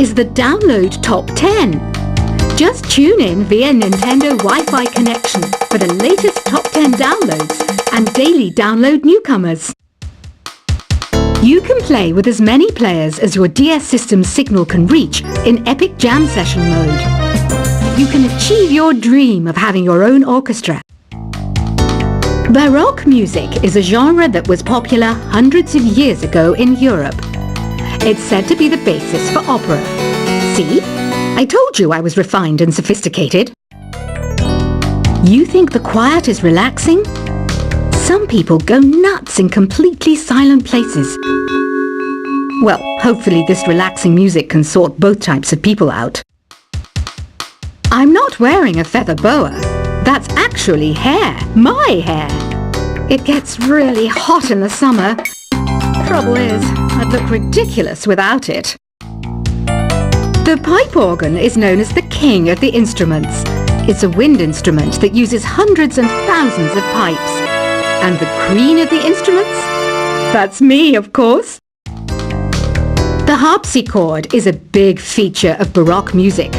is the Download Top 10. Just tune in via Nintendo Wi-Fi connection for the latest Top 10 downloads and daily download newcomers. You can play with as many players as your DS system's signal can reach in Epic Jam Session mode. You can achieve your dream of having your own orchestra. Baroque music is a genre that was popular hundreds of years ago in Europe. It's said to be the basis for opera. See? I told you I was refined and sophisticated. You think the quiet is relaxing? Some people go nuts in completely silent places. Well, hopefully this relaxing music can sort both types of people out. I'm not wearing a feather boa. That's actually hair, my hair. It gets really hot in the summer. Trouble is, I'd look ridiculous without it. The pipe organ is known as the king of the instruments. It's a wind instrument that uses hundreds and thousands of pipes. And the queen of the instruments? That's me, of course. The harpsichord is a big feature of Baroque music.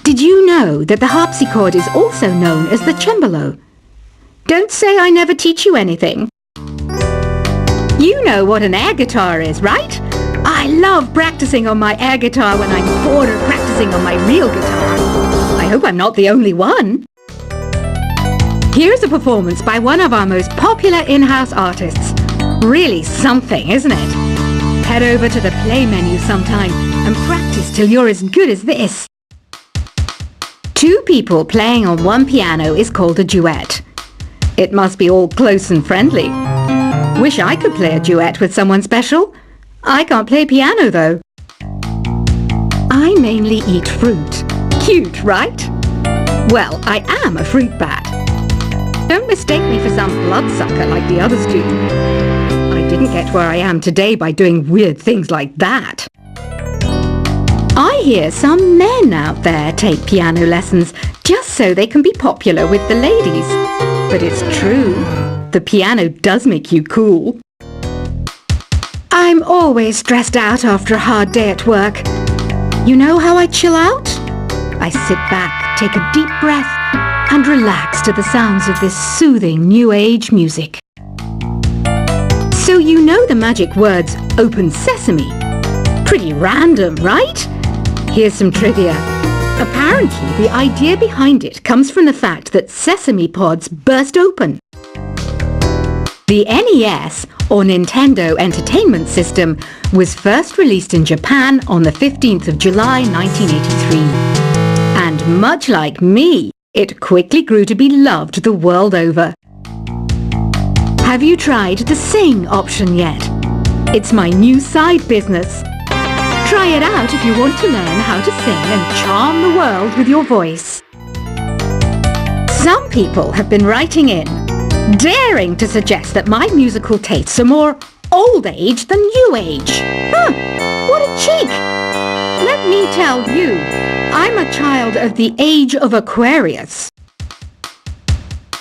Did you know that the harpsichord is also known as the cembalo? Don't say I never teach you anything. You know what an air guitar is, right? I love practicing on my air guitar when I'm bored of practicing on my real guitar. I hope I'm not the only one. Here's a performance by one of our most popular in-house artists. Really something, isn't it? Head over to the play menu sometime and practice till you're as good as this. Two people playing on one piano is called a duet. It must be all close and friendly. Wish I could play a duet with someone special. I can't play piano though. I mainly eat fruit. Cute, right? Well, I am a fruit bat. Don't mistake me for some bloodsucker like the others do. I didn't get where I am today by doing weird things like that. I hear some men out there take piano lessons just so they can be popular with the ladies. But it's true. The piano does make you cool. I'm always stressed out after a hard day at work. You know how I chill out? I sit back, take a deep breath, and relax to the sounds of this soothing new age music. So you know the magic words "open sesame." Pretty random, right? Here's some trivia. Apparently, the idea behind it comes from the fact that sesame pods burst open. The NES, or Nintendo Entertainment System, was first released in Japan on the 15th of July 1983. And much like me, it quickly grew to be loved the world over. Have you tried the Sing option yet? It's my new side business. Try it out if you want to learn how to sing and charm the world with your voice. Some people have been writing in, daring to suggest that my musical tastes are more old age than new age. Huh, what a cheek! Let me tell you, I'm a child of the age of Aquarius.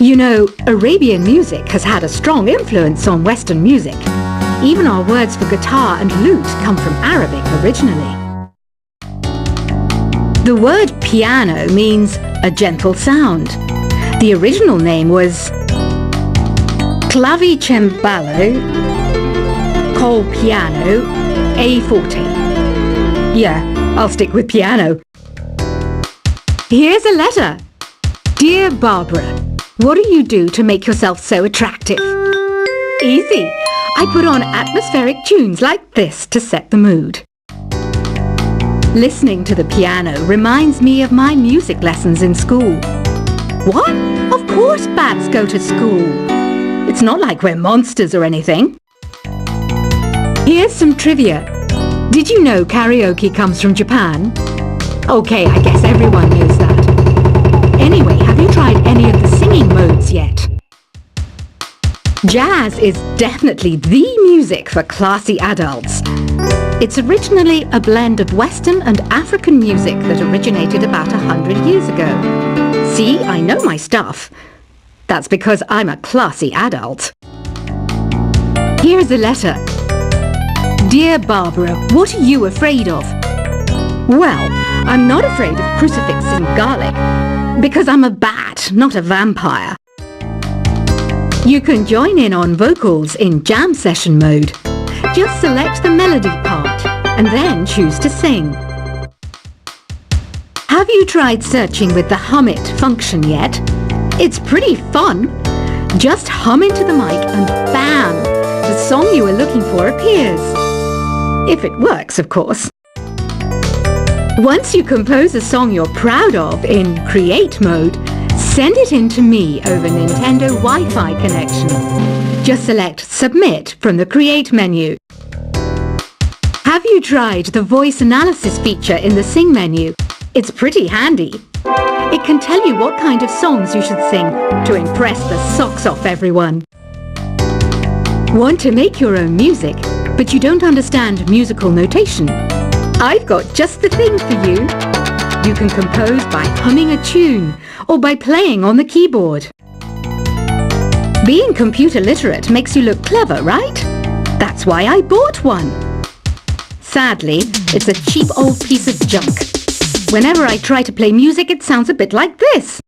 You know, Arabian music has had a strong influence on Western music. Even our words for guitar and lute come from Arabic originally. The word piano means a gentle sound. The original name was clavicembalo col piano a forte. Yeah, I'll stick with piano. Here's a letter. Dear Barbara, what do you do to make yourself so attractive? Easy. I put on atmospheric tunes like this to set the mood. Listening to the piano reminds me of my music lessons in school. What? Of course bats go to school. It's not like we're monsters or anything. Here's some trivia. Did you know karaoke comes from Japan? Okay, I guess everyone knows that. Anyway, have you tried any of the singing modes yet? Jazz is definitely the music for classy adults. It's originally a blend of Western and African music that originated about 100 years ago. See, I know my stuff. That's because I'm a classy adult. Here's a letter. Dear Barbara, what are you afraid of? Well, I'm not afraid of crucifix and garlic, because I'm a bat, not a vampire. You can join in on vocals in jam session mode. Just select the melody part and then choose to sing. Have you tried searching with the Hum It function yet? It's pretty fun. Just hum into the mic and bam! The song you are looking for appears. If it works, of course. Once you compose a song you're proud of in Create mode, send it in to me over Nintendo Wi-Fi connection. Just select Submit from the Create menu. Have you tried the voice analysis feature in the Sing menu? It's pretty handy. It can tell you what kind of songs you should sing to impress the socks off everyone. Want to make your own music, but you don't understand musical notation? I've got just the thing for you. You can compose by humming a tune or by playing on the keyboard. Being computer literate makes you look clever, right? That's why I bought one. Sadly, it's a cheap old piece of junk. Whenever I try to play music, it sounds a bit like this.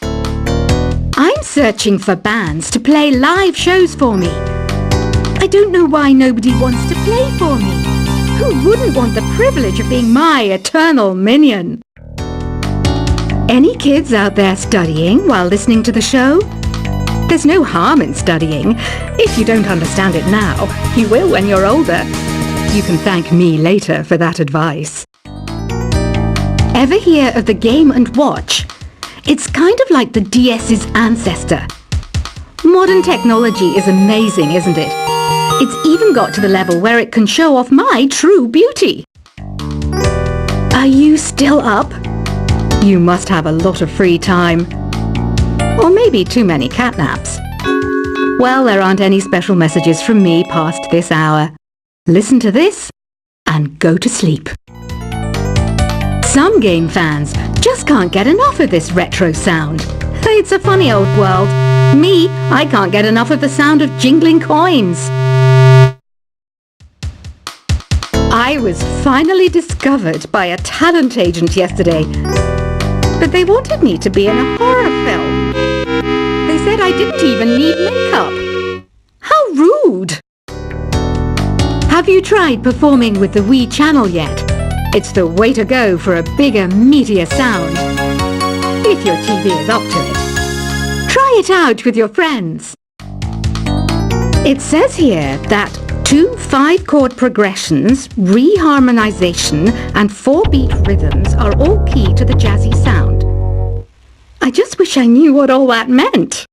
I'm searching for bands to play live shows for me. I don't know why nobody wants to play for me. Who wouldn't want the privilege of being my eternal minion? Any kids out there studying while listening to the show? There's no harm in studying. If you don't understand it now, you will when you're older. You can thank me later for that advice. Ever hear of the Game & Watch? It's kind of like the DS's ancestor. Modern technology is amazing, isn't it? It's even got to the level where it can show off my true beauty. Are you still up? You must have a lot of free time. Or maybe too many catnaps. Well, there aren't any special messages from me past this hour. Listen to this and go to sleep. Some game fans just can't get enough of this retro sound. It's a funny old world. Me, I can't get enough of the sound of jingling coins. I was finally discovered by a talent agent yesterday, but they wanted me to be in a horror film. They said I didn't even need makeup. How rude! Have you tried performing with the Wii channel yet? It's the way to go for a bigger, meatier sound. If your TV is up to it. Try it out with your friends. It says here that 2 5-chord progressions, reharmonization, and 4-beat rhythms are all key to the jazzy sound. I just wish I knew what all that meant.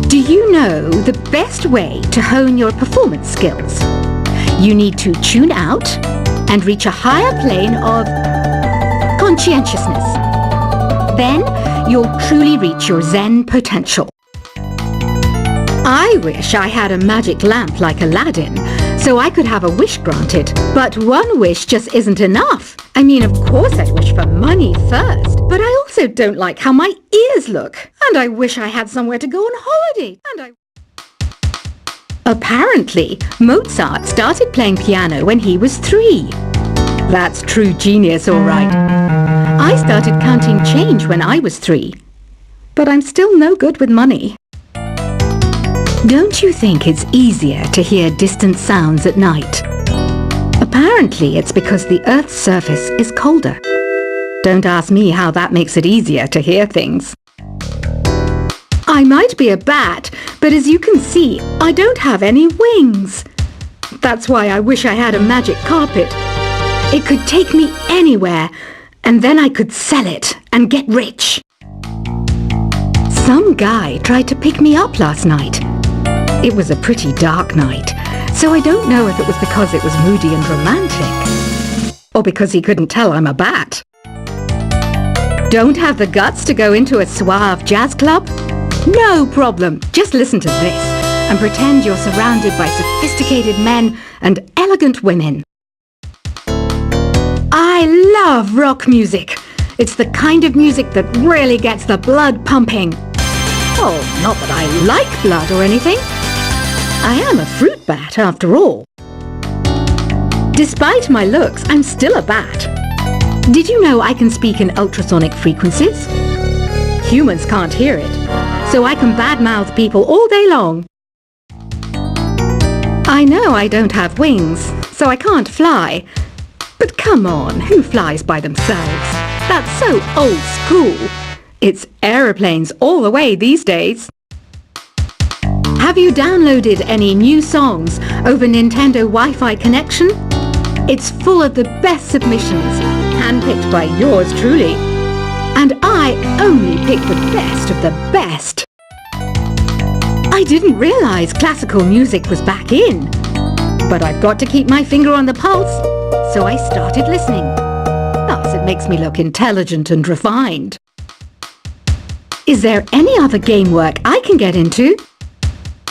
Do you know the best way to hone your performance skills? You need to tune out and reach a higher plane of conscientiousness. Then you'll truly reach your Zen potential. I wish I had a magic lamp like Aladdin, so I could have a wish granted. But one wish just isn't enough. I mean, of course I'd wish for money first, but I also don't like how my ears look. And I wish I had somewhere to go on holiday. Apparently, Mozart started playing piano when he was 3. That's true genius, all right. I started counting change when I was 3. But I'm still no good with money. Don't you think it's easier to hear distant sounds at night? Apparently, it's because the Earth's surface is colder. Don't ask me how that makes it easier to hear things. I might be a bat, but as you can see, I don't have any wings. That's why I wish I had a magic carpet. It could take me anywhere, and then I could sell it and get rich. Some guy tried to pick me up last night. It was a pretty dark night, so I don't know if it was because it was moody and romantic, or because he couldn't tell I'm a bat. Don't have the guts to go into a suave jazz club? No problem, just listen to this and pretend you're surrounded by sophisticated men and elegant women. I love rock music. It's the kind of music that really gets the blood pumping. Oh, not that I like blood or anything. I am a fruit bat after all. Despite my looks, I'm still a bat. Did you know I can speak in ultrasonic frequencies? Humans can't hear it, so I can badmouth people all day long. I know I don't have wings, so I can't fly. But come on, who flies by themselves? That's so old school. It's aeroplanes all the way these days. Have you downloaded any new songs over Nintendo Wi-Fi connection? It's full of the best submissions, handpicked by yours truly. And I only pick the best of the best. I didn't realize classical music was back in. But I've got to keep my finger on the pulse, so I started listening. Thus, it makes me look intelligent and refined. Is there any other game work I can get into?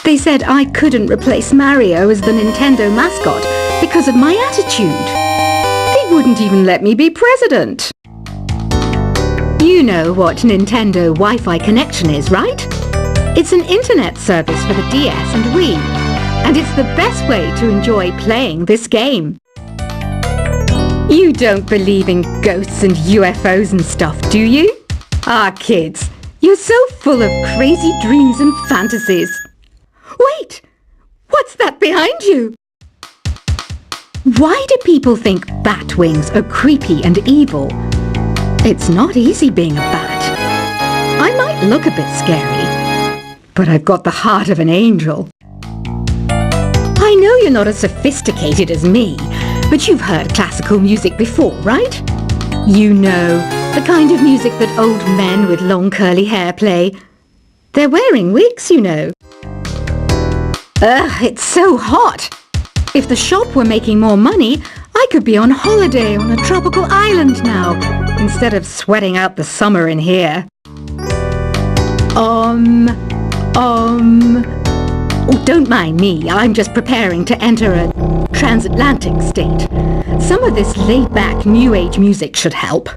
They said I couldn't replace Mario as the Nintendo mascot because of my attitude. They wouldn't even let me be president. You know what Nintendo Wi-Fi connection is, right? It's an internet service for the DS and Wii, and it's the best way to enjoy playing this game. You don't believe in ghosts and UFOs and stuff, do you? Ah, kids, you're so full of crazy dreams and fantasies. Wait! What's that behind you? Why do people think bat wings are creepy and evil? It's not easy being a bat. I might look a bit scary, but I've got the heart of an angel. I know you're not as sophisticated as me, but you've heard classical music before, right? You know, the kind of music that old men with long curly hair play. They're wearing wigs, you know. Ugh, it's so hot. If the shop were making more money, I could be on holiday on a tropical island now, instead of sweating out the summer in here. Oh, don't mind me, I'm just preparing to enter a transatlantic state. Some of this laid-back New Age music should help.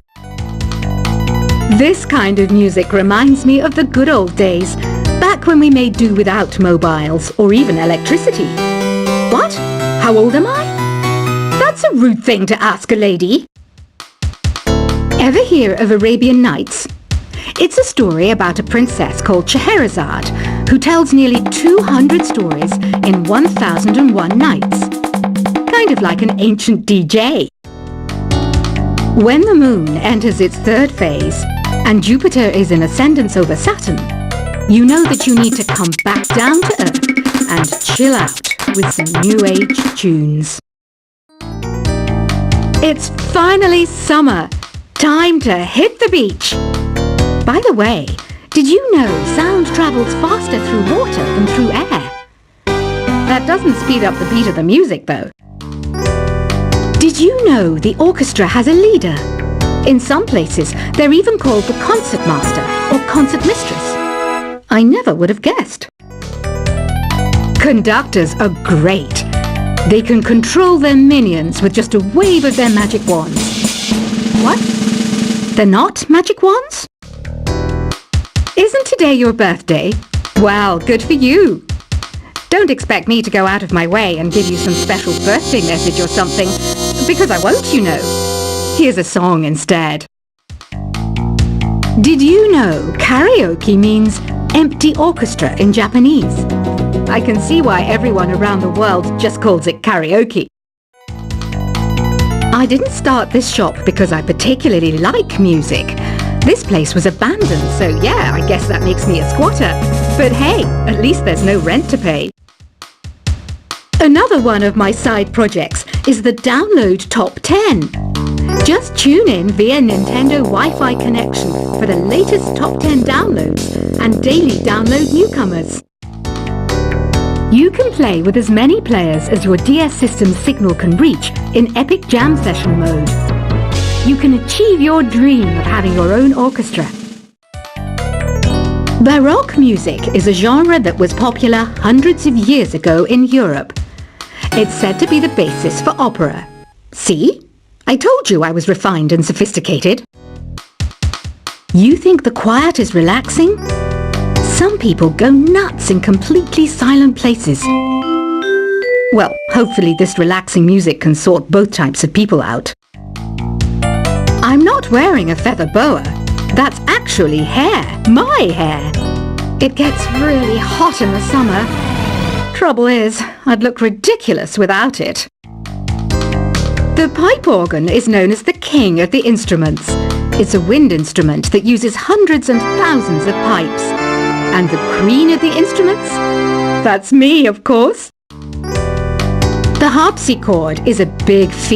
This kind of music reminds me of the good old days, back when we made do without mobiles or even electricity. What? How old am I? That's a rude thing to ask a lady. Ever hear of Arabian Nights? It's a story about a princess called Scheherazade who tells nearly 200 stories in 1001 nights. Kind of like an ancient DJ. When the moon enters its third phase and Jupiter is in ascendance over Saturn, you know that you need to come back down to Earth and chill out with some New Age tunes. It's finally summer. Time to hit the beach. By the way, did you know sound travels faster through water than through air? That doesn't speed up the beat of the music, though. Did you know the orchestra has a leader? In some places, they're even called the concert master or concert mistress. I never would have guessed. Conductors are great. They can control their minions with just a wave of their magic wands. What? They're not magic wands? Isn't today your birthday? Well, good for you. Don't expect me to go out of my way and give you some special birthday message or something, because I won't, you know. Here's a song instead. Did you know karaoke means empty orchestra in Japanese? I can see why everyone around the world just calls it karaoke. I didn't start this shop because I particularly like music. This place was abandoned, so yeah, I guess that makes me a squatter. But hey, at least there's no rent to pay. Another one of my side projects is the Download Top 10. Just tune in via Nintendo Wi-Fi connection for the latest top 10 downloads and daily download newcomers. You can play with as many players as your DS system's signal can reach in Epic Jam Session mode. You can achieve your dream of having your own orchestra. Baroque music is a genre that was popular hundreds of years ago in Europe. It's said to be the basis for opera. See? I told you I was refined and sophisticated. You think the quiet is relaxing? Some people go nuts in completely silent places. Well, Hopefully this relaxing music can sort both types of people out. I'm not wearing a feather boa. That's actually hair, my hair. It gets really hot in the summer. Trouble is, I'd look ridiculous without it. The pipe organ is known as the king of the instruments. It's a wind instrument that uses hundreds and thousands of pipes. And the queen of the instruments? That's me, of course. The harpsichord is a big feat.